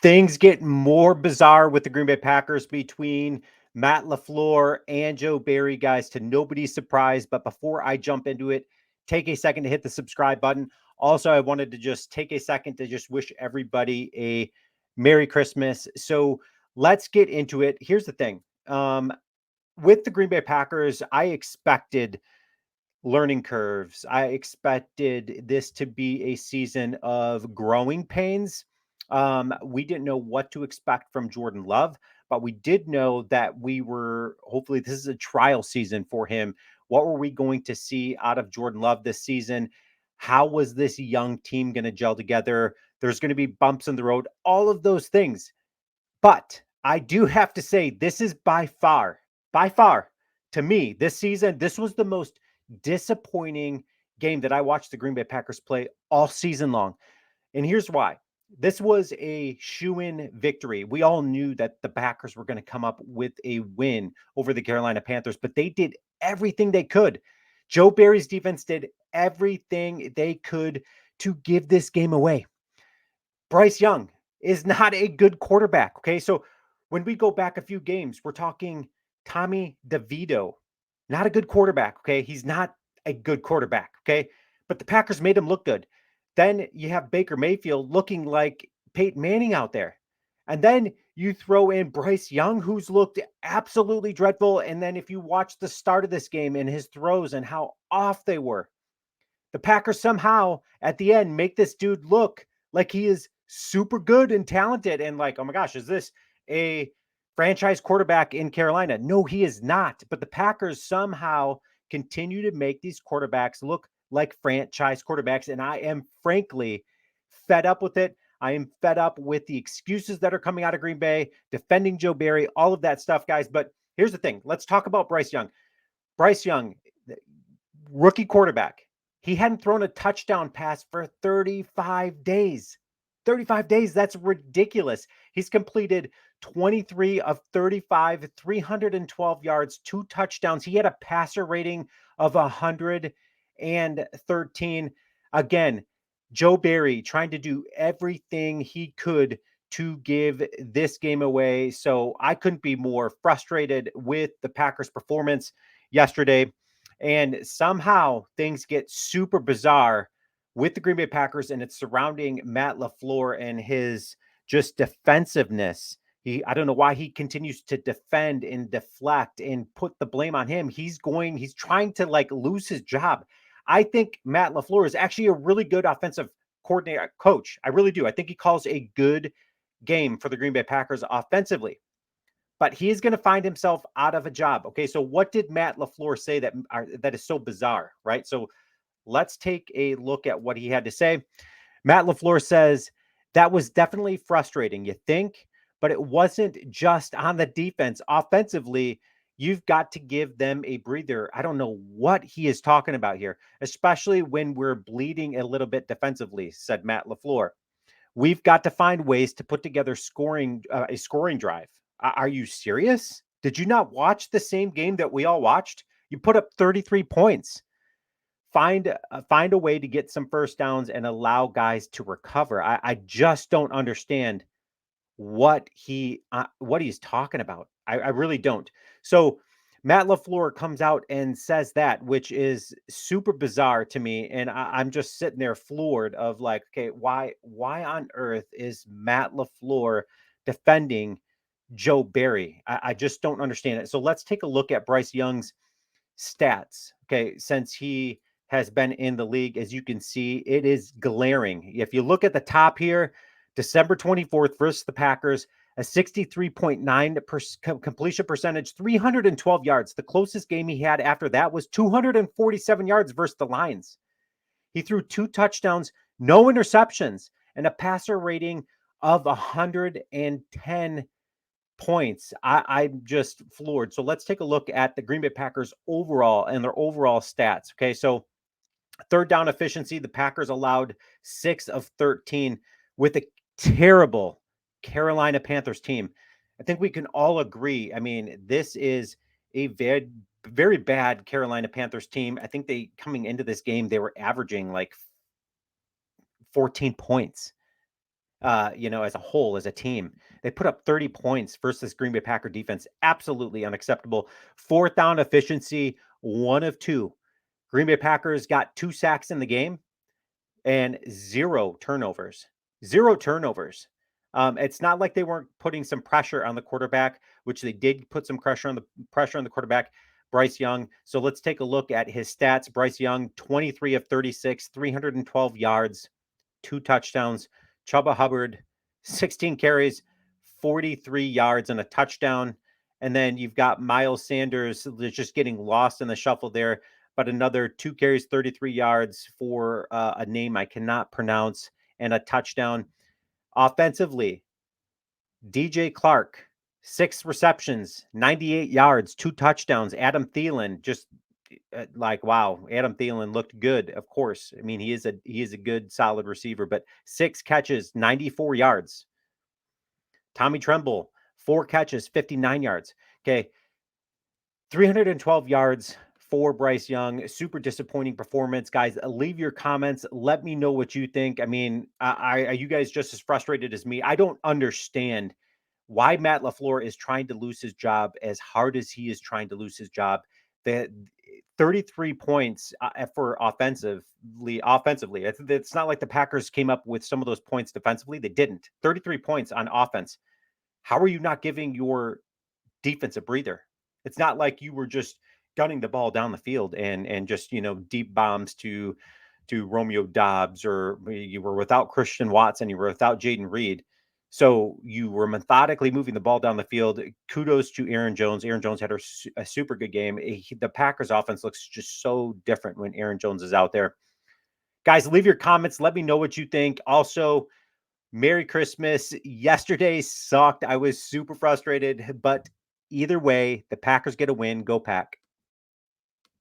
Things get more bizarre with the Green Bay Packers between Matt LaFleur and Joe Barry, guys, to nobody's surprise. But before I jump into it, take a second to hit the subscribe button. Also, I wanted to just take a second to just wish everybody a Merry Christmas. So let's get into it. Here's the thing. With the Green Bay Packers, I expected learning curves. I expected this to be a season of growing pains. We didn't know what to expect from Jordan Love, but we did know that hopefully, this is a trial season for him. What were we going to see out of Jordan Love this season? How was this young team going to gel together? There's going to be bumps in the road, all of those things. But I do have to say, this is by far, to me, this season, this was the most disappointing game that I watched the Green Bay Packers play all season long. And here's why. This was a shoe-in victory. We all knew that the Packers were going to come up with a win over the Carolina Panthers, but they did everything they could. Joe Barry's defense did everything they could to give this game away. Bryce Young is not a good quarterback. Okay. So when we go back a few games, we're talking Tommy DeVito, not a good quarterback. Okay. He's not a good quarterback. Okay. But the Packers made him look good. Then you have Baker Mayfield looking like Peyton Manning out there. And then you throw in Bryce Young, who's looked absolutely dreadful. And then if you watch the start of this game and his throws and how off they were, the Packers somehow at the end make this dude look like he is super good and talented and like, oh my gosh, is this a franchise quarterback in Carolina? No, he is not. But the Packers somehow continue to make these quarterbacks look like franchise quarterbacks. And I am frankly fed up with it. I am fed up with the excuses that are coming out of Green Bay, defending Joe Barry, all of that stuff, guys. But here's the thing. Let's talk about Bryce Young. Bryce Young, rookie quarterback. He hadn't thrown a touchdown pass for 35 days. 35 days. That's ridiculous. He's completed 23 of 35, 312 yards, 2 touchdowns. He had a passer rating of 113. Again, Joe Barry trying to do everything he could to give this game away. So I couldn't be more frustrated with the Packers' performance yesterday. And somehow things get super bizarre with the Green Bay Packers, and it's surrounding Matt LaFleur and his just defensiveness. I don't know why he continues to defend and deflect and put the blame on him. He's trying to like lose his job. I think Matt LaFleur is actually a really good offensive coordinator coach. I really do. I think he calls a good game for the Green Bay Packers offensively, but he's going to find himself out of a job. Okay, so what did Matt LaFleur say that is so bizarre, right? So let's take a look at what he had to say. Matt LaFleur says, that was definitely frustrating, you think, but it wasn't just on the defense. Offensively, you've got to give them a breather. I don't know what he is talking about here, especially when we're bleeding a little bit defensively, said Matt LaFleur. We've got to find ways to put together a scoring drive. Are you serious? Did you not watch the same game that we all watched? You put up 33 points. Find a way to get some first downs and allow guys to recover. I just don't understand what he's talking about. I really don't. So Matt LaFleur comes out and says that, which is super bizarre to me, and I'm just sitting there floored of like, okay, why on earth is Matt LaFleur defending Joe Barry? I just don't understand it. So let's take a look at Bryce Young's stats. Okay, since he has been in the league, as you can see, it is glaring. If you look at the top here, December 24th versus the Packers, a 63.9% completion percentage, 312 yards. The closest game he had after that was 247 yards versus the Lions. He threw 2 touchdowns, no interceptions, and a passer rating of 110 points. I'm just floored. So let's take a look at the Green Bay Packers overall and their overall stats. Okay, so third down efficiency, the Packers allowed 6 of 13 with a terrible Carolina Panthers team. I think we can all agree. I mean, this is a very, very bad Carolina Panthers team. I think coming into this game, they were averaging like 14 points. as a whole, as a team. They put up 30 points versus Green Bay Packer defense. Absolutely unacceptable. Fourth down efficiency, one of two. Green Bay Packers got 2 sacks in the game and 0 turnovers. 0 turnovers. It's not like they weren't putting some pressure on the quarterback, which they did put some pressure on the quarterback, Bryce Young. So let's take a look at his stats. Bryce Young, 23 of 36, 312 yards, 2 touchdowns. Chuba Hubbard, 16 carries, 43 yards and a touchdown. And then you've got Miles Sanders just getting lost in the shuffle there, but another 2 carries, 33 yards for a name I cannot pronounce and a touchdown. Offensively, DJ Clark, 6 receptions, 98 yards, 2 touchdowns. Adam Thielen just wow, Adam Thielen looked good, of course. I mean, he is a good solid receiver, but 6 catches, 94 yards. Tommy Tremble, 4 catches, 59 yards. Okay, 312 yards for Bryce Young. Super disappointing performance, guys. Leave your comments. Let me know what you think. I mean, are you guys just as frustrated as me? I don't understand why Matt LaFleur is trying to lose his job as hard as he is trying to lose his job. The 33 points for offensively. It's not like the Packers came up with some of those points defensively. They didn't. 33 points on offense. How are you not giving your defense a breather? It's not like you were just gunning the ball down the field and just, deep bombs to Romeo Dobbs, or you were without Christian Watson, you were without Jaden Reed. So you were methodically moving the ball down the field. Kudos to Aaron Jones. Aaron Jones had a super good game. The Packers offense looks just so different when Aaron Jones is out there. Guys, leave your comments. Let me know what you think. Also, Merry Christmas. Yesterday sucked. I was super frustrated, but either way, the Packers get a win. Go Pack.